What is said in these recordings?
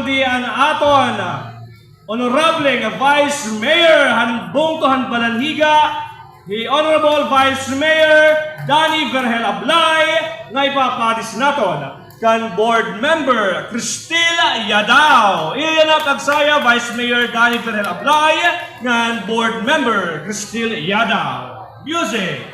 di ang aton Honorable nga Vice Mayor Hanbong Tuhan Balanhiga, the Honorable Vice Mayor Danny Vergel Ablay, nga ipapadis naton kan Board Member Cristela Yadao. Iyan ang kagsaya Vice Mayor Danny Vergel Ablay, nga Board Member Cristela Yadao. Music!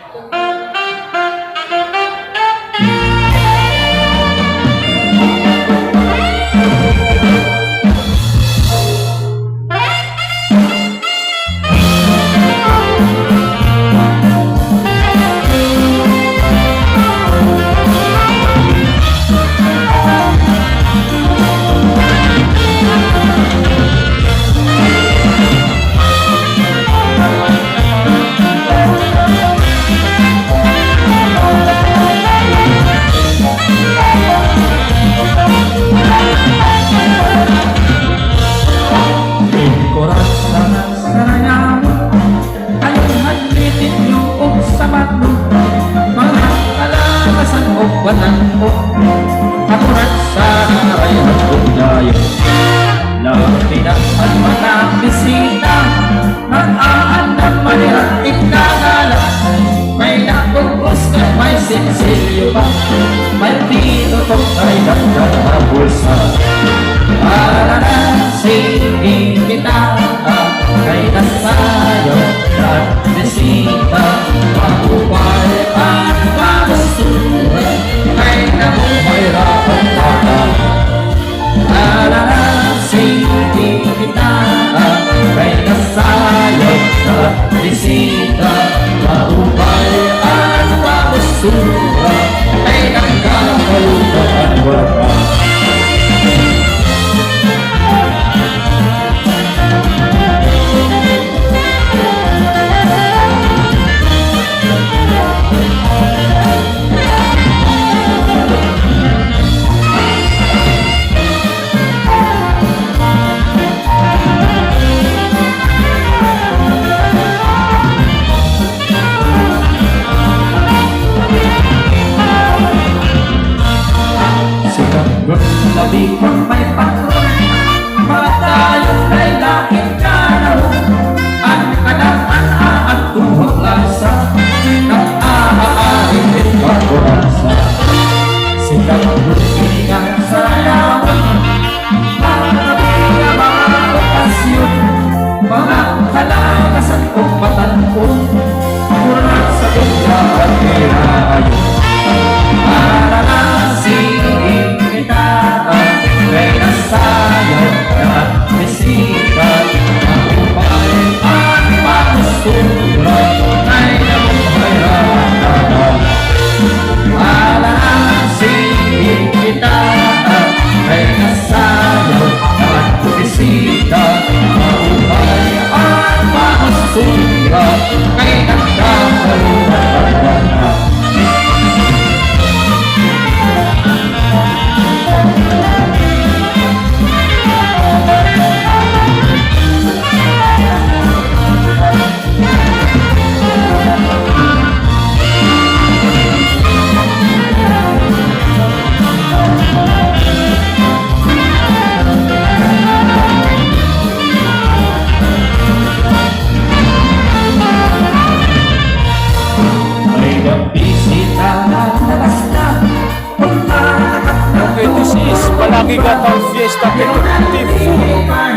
Malagigatang Fiesta Penutif,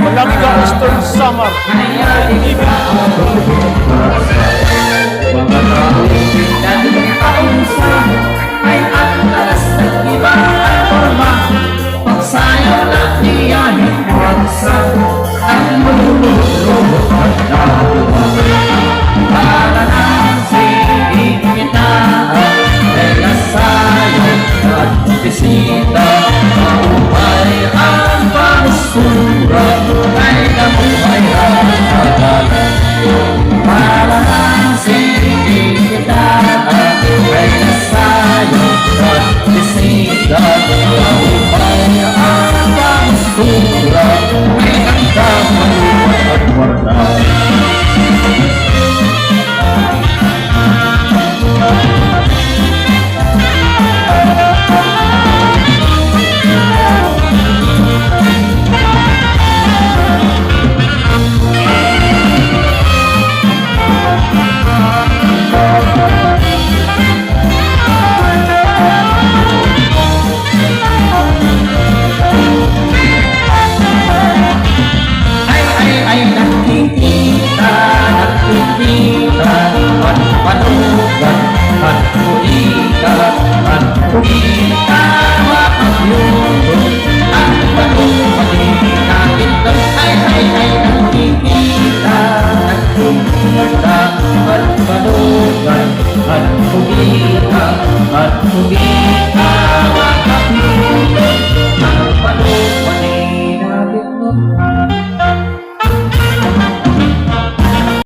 Malagiga Eastern Summer, Mga tao pinaging kaunsa ay ang talas ng iba at forma. Pagsayaw na niyahin wansa ang lululubot at dawa. Para na sining kita ay nasayaw at bisita. Mabuhay ang pamusura ay nabuhay ang kagalan. Para na sining kita ay nasayaw at bisita. Mabuhay ang pamusura ay hanggang maluwag at warna. kumita makayunod ang panumaling natin lang ay nakikita at kumita at panuman at kumita makayunod